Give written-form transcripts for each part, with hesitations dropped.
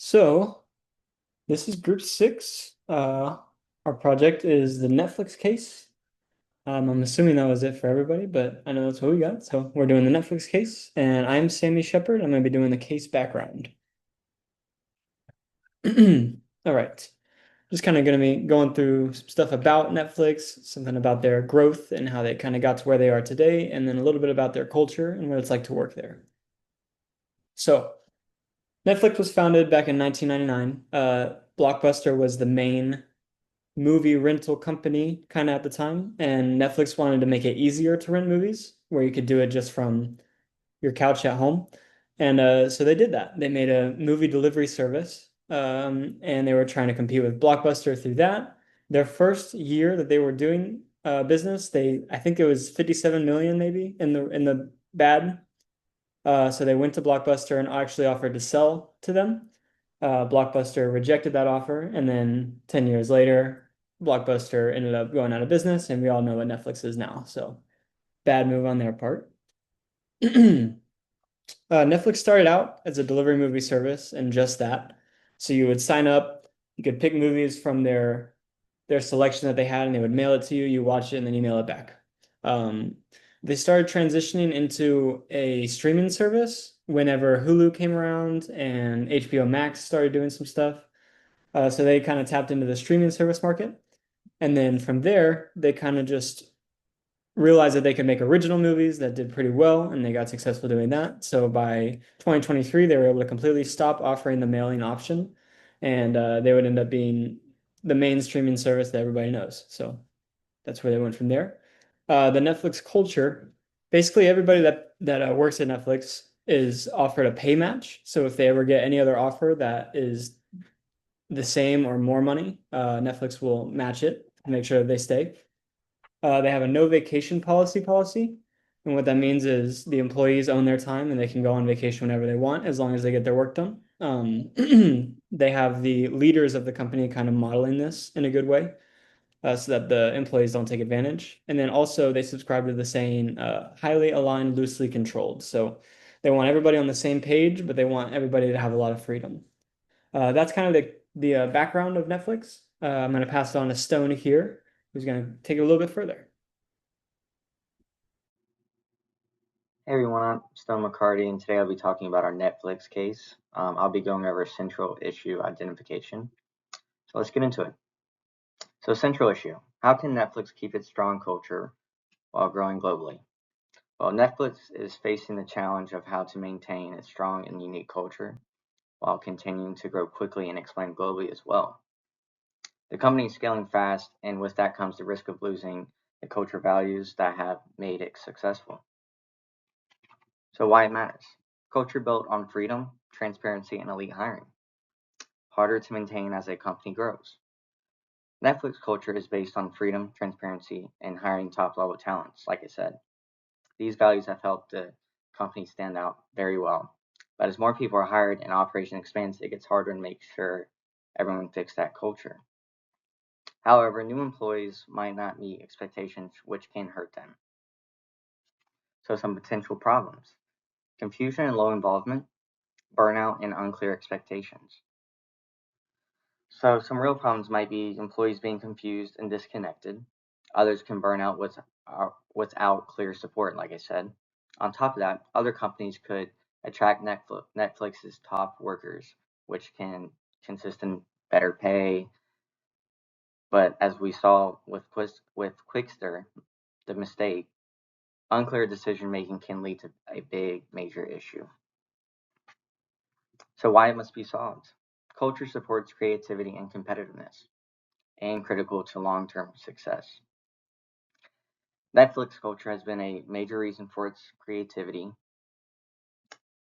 So this is group six. Our project is the Netflix case. I'm assuming that was it for everybody, but I know that's what we got. So we're doing the Netflix case, and I'm Sammy Shepard. I'm going to be doing the case background. All right. Just kind of going to be going through some stuff about Netflix, something about their growth and how they kind of got to where they are today, and then a little bit about their culture and what it's like to work there. So Netflix was founded back in 1999. Blockbuster was the main movie rental company kind of at the time, and Netflix wanted to make it easier to rent movies where you could do it just from your couch at home. And so they did that. They made a movie delivery service, and they were trying to compete with Blockbuster through that. Their first year that they were doing business, I think it was 57 million maybe in the bad. So they went to Blockbuster and actually offered to sell to them. Blockbuster rejected that offer, and then 10 years later, Blockbuster ended up going out of business, and we all know what Netflix is now. So bad move on their part. Netflix started out as a delivery movie service and just that. So you would sign up, you could pick movies from their selection that they had, and they would mail it to you. You watch it, and then you mail it back. Um, they started transitioning into a streaming service whenever Hulu came around and HBO Max started doing some stuff. So they kind of tapped into the streaming service market. And then from there, they kind of just realized that they could make original movies that did pretty well, and they got successful doing that. So by 2023, they were able to completely stop offering the mailing option, and they would end up being the main streaming service that everybody knows. So that's where they went from there. The Netflix culture, basically everybody that works at Netflix is offered a pay match. So if they ever get any other offer that is the same or more money, Netflix will match it to make sure that they stay. They have a no vacation policy. And what that means is the employees own their time and they can go on vacation whenever they want as long as they get their work done. They have the leaders of the company kind of modeling this in a good way, so that the employees don't take advantage. And then also they subscribe to the saying, highly aligned, loosely controlled. So they want everybody on the same page, but they want everybody to have a lot of freedom. That's kind of the background of Netflix. I'm going to pass it on to Stone here, who's going to take it a little bit further. Hey everyone, I'm Stone McCarty, and today I'll be talking about our Netflix case. I'll be going over central issue identification. So let's get into it. So, central issue: how can Netflix keep its strong culture while growing globally? Well, Netflix is facing the challenge of how to maintain its strong and unique culture while continuing to grow quickly and expand globally as well. The company is scaling fast, and with that comes the risk of losing the culture values that have made it successful. So, why it matters: culture built on freedom, transparency, and elite hiring. Harder to maintain as a company grows. Netflix culture is based on freedom, transparency, and hiring top level talents, like I said. These values have helped the company stand out very well. But as more people are hired and operation expands, it gets harder to make sure everyone fits that culture. However, new employees might not meet expectations, which can hurt them. So, some potential problems: confusion and low involvement, burnout, and unclear expectations. So, some real problems might be employees being confused and disconnected. Others can burn out without clear support, like I said. On top of that, other companies could attract Netflix's top workers, which can consist in better pay. But as we saw with Quickster, the mistake, unclear decision making can lead to a big major issue. So, why it must be solved? Culture supports creativity and competitiveness, and critical to long term success. Netflix culture has been a major reason for its creativity.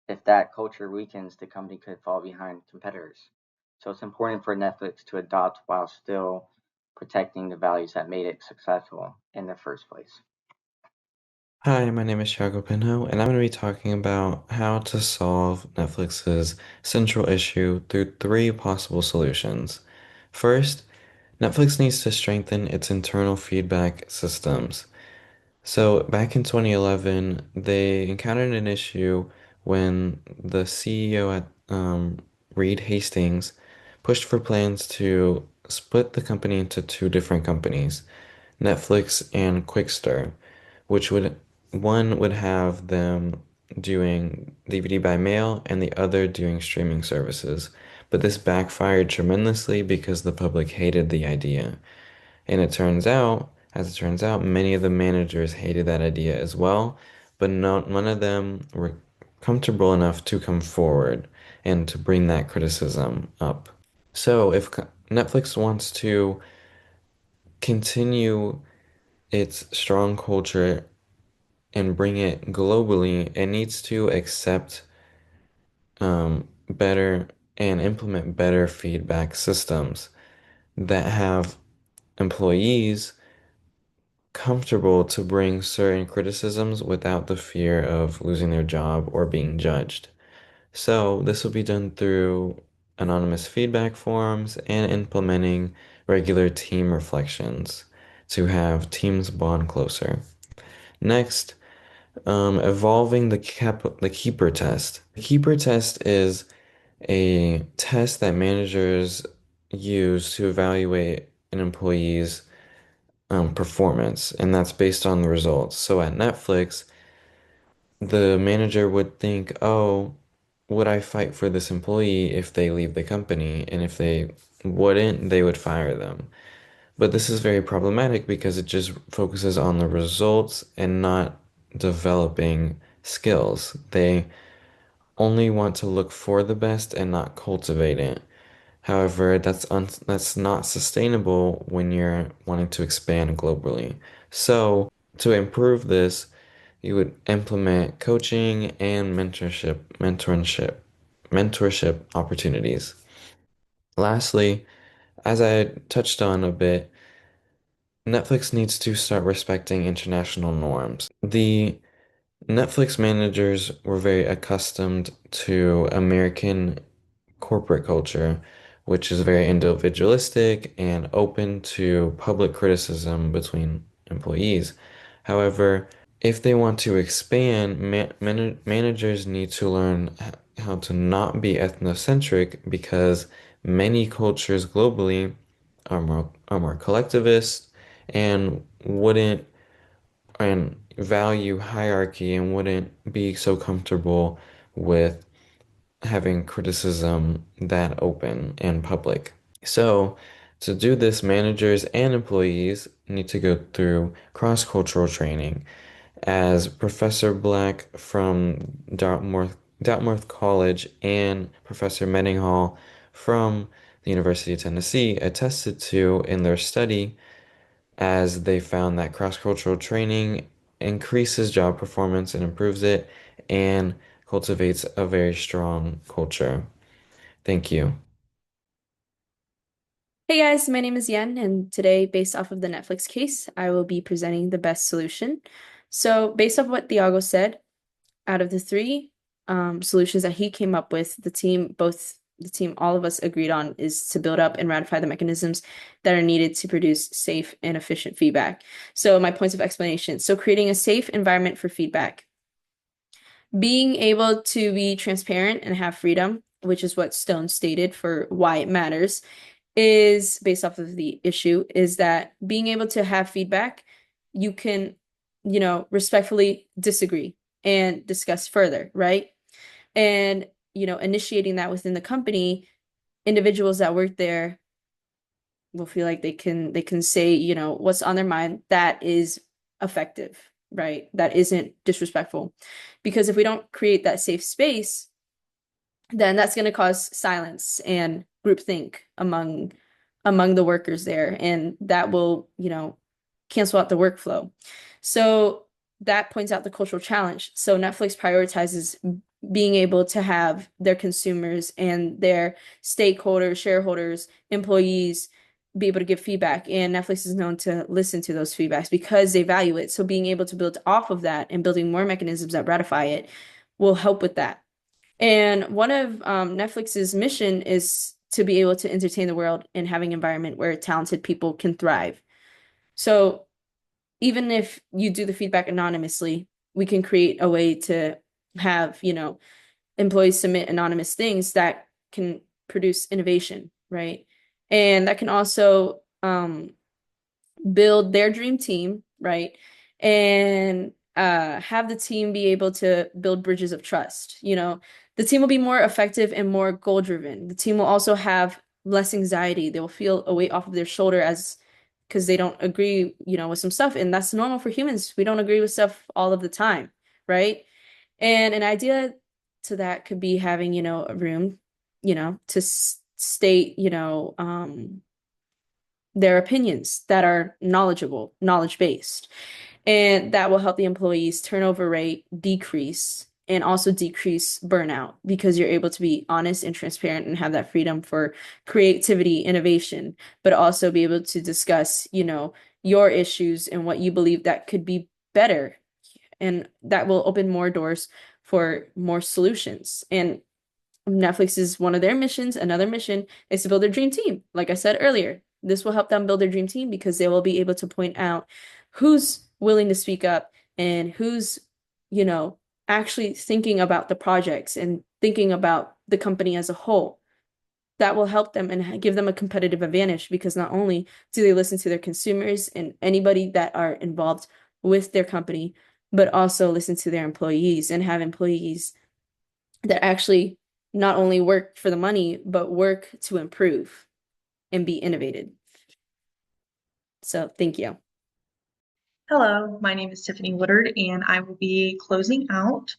If that culture weakens, the company could fall behind competitors. So it's important for Netflix to adopt while still protecting the values that made it successful in the first place. Hi, my name is Thiago Pinho, and I'm going to be talking about how to solve Netflix's central issue through three possible solutions. First, Netflix needs to strengthen its internal feedback systems. So, back in 2011, they encountered an issue when the CEO at Reed Hastings, pushed for plans to split the company into two different companies, Netflix and Quickster, which would one would have them doing DVD by mail and the other doing streaming services. But this backfired tremendously because the public hated the idea. And as it turns out, many of the managers hated that idea as well, but none of them were comfortable enough to come forward and to bring that criticism up. So if Netflix wants to continue its strong culture and bring it globally, it needs to accept better and implement better feedback systems that have employees comfortable to bring certain criticisms without the fear of losing their job or being judged. So this will be done through anonymous feedback forums and implementing regular team reflections to have teams bond closer. Next, evolving the keeper test. The keeper test is a test that managers use to evaluate an employee's performance, and that's based on the results. So at Netflix, the manager would think, oh, would I fight for this employee if they leave the company? And if they wouldn't, they would fire them. But this is very problematic because it just focuses on the results and not developing skills. They only want to look for the best and not cultivate it. However, that's not sustainable when you're wanting to expand globally. So, to improve this, you would implement coaching and mentorship opportunities. Lastly, as I touched on a bit, Netflix needs to start respecting international norms. The Netflix managers were very accustomed to American corporate culture, which is very individualistic and open to public criticism between employees. However, if they want to expand, managers need to learn how to not be ethnocentric because many cultures globally are more collectivist and wouldn't and value hierarchy and wouldn't be so comfortable with having criticism that open and public. So, to do this, managers and employees need to go through cross-cultural training. As Professor Black from Dartmouth College and Professor Menninghall from the University of Tennessee attested to in their study, as they found that cross-cultural training increases job performance and improves it and cultivates a very strong culture. Thank you. Hey guys, my name is Yen, and today, based off of the Netflix case, I will be presenting the best solution. So, based off what Thiago said, out of the three solutions that he came up with, all of us agreed on is to build up and ratify the mechanisms that are needed to produce safe and efficient feedback. So, my points of explanation. So, creating a safe environment for feedback, being able to be transparent and have freedom, which is what Stone stated for why it matters is based off of the issue is that being able to have feedback, you can, respectfully disagree and discuss further, right? And, initiating that within the company, individuals that work there will feel like they can say, what's on their mind that is effective, right? That isn't disrespectful. Because if we don't create that safe space, then that's going to cause silence and groupthink among the workers there, and that will, cancel out the workflow. So that points out the cultural challenge. So Netflix prioritizes being able to have their consumers and their stakeholders, shareholders, employees be able to give feedback. And Netflix is known to listen to those feedbacks because they value it. So being able to build off of that and building more mechanisms that ratify it will help with that. And one of Netflix's mission is to be able to entertain the world and having an environment where talented people can thrive. So even if you do the feedback anonymously, we can create a way to have, employees submit anonymous things that can produce innovation, right? And that can also build their dream team, right? And have the team be able to build bridges of trust. The team will be more effective and more goal driven. The team will also have less anxiety. They will feel a weight off of their shoulder as because they don't agree, with some stuff. And that's normal for humans. We don't agree with stuff all of the time, right? And an idea to that could be having, a room, to state, their opinions that are knowledgeable, knowledge-based. And that will help the employees' turnover rate decrease and also decrease burnout because you're able to be honest and transparent and have that freedom for creativity, innovation, but also be able to discuss, your issues and what you believe that could be better. And that will open more doors for more solutions. And Netflix is one of their missions. Another mission is to build their dream team. Like I said earlier, this will help them build their dream team because they will be able to point out who's willing to speak up and who's, actually thinking about the projects and thinking about the company as a whole. That will help them and give them a competitive advantage because not only do they listen to their consumers and anybody that are involved with their company, but also listen to their employees and have employees that actually not only work for the money, but work to improve and be innovated. So thank you. Hello, my name is Tiffany Woodard, and I will be closing out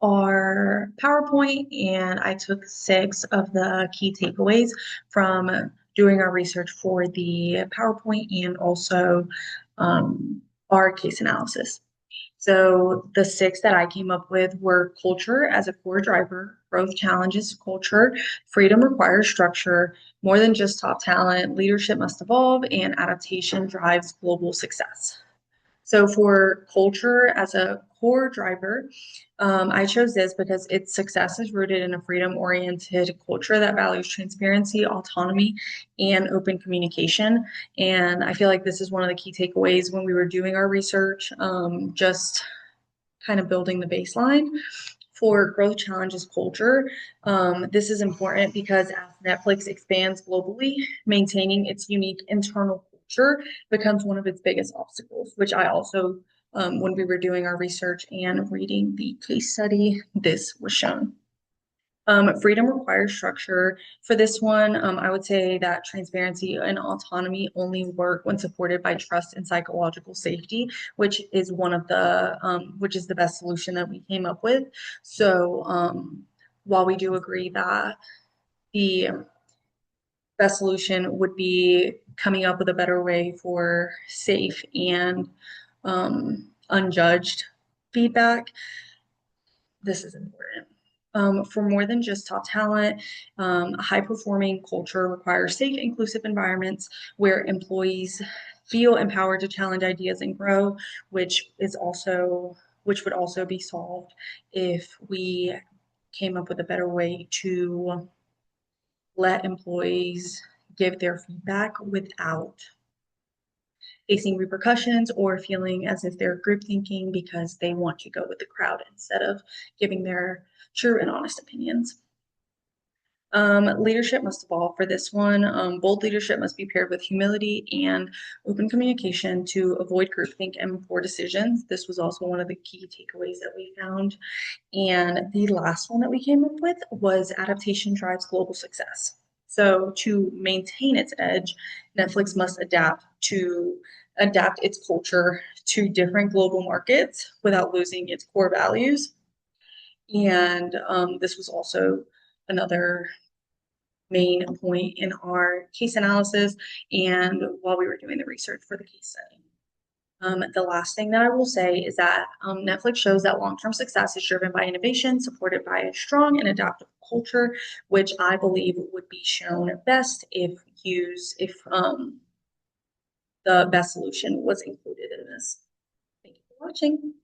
our PowerPoint, and I took 6 of the key takeaways from doing our research for the PowerPoint and also our case analysis. So the 6 that I came up with were culture as a core driver, growth challenges culture, freedom requires structure, more than just top talent, leadership must evolve, and adaptation drives global success. So for culture as a core driver, I chose this because its success is rooted in a freedom-oriented culture that values transparency, autonomy, and open communication. And I feel like this is one of the key takeaways when we were doing our research, just kind of building the baseline. For growth challenges culture, this is important because as Netflix expands globally, maintaining its unique internal culture becomes one of its biggest obstacles, which I also, when we were doing our research and reading the case study, this was shown. Freedom requires structure. For this one, I would say that transparency and autonomy only work when supported by trust and psychological safety, which is which is the best solution that we came up with. So while we do agree that the best solution would be coming up with a better way for safe and unjudged feedback, this is important. For more than just top talent, a high-performing culture requires safe, inclusive environments where employees feel empowered to challenge ideas and grow, which would also be solved if we came up with a better way to let employees give their feedback without facing repercussions or feeling as if they're group thinking because they want to go with the crowd instead of giving their true and honest opinions. Leadership must evolve for this one. Bold leadership must be paired with humility and open communication to avoid groupthink and poor decisions. This was also one of the key takeaways that we found. And the last one that we came up with was adaptation drives global success. So to maintain its edge, Netflix must adapt its culture to different global markets without losing its core values. And this was also another main point in our case analysis and while we were doing the research for the case study. The last thing that I will say is that Netflix shows that long-term success is driven by innovation, supported by a strong and adaptive culture, which I believe would be shown best if the best solution was included in this. Thank you for watching.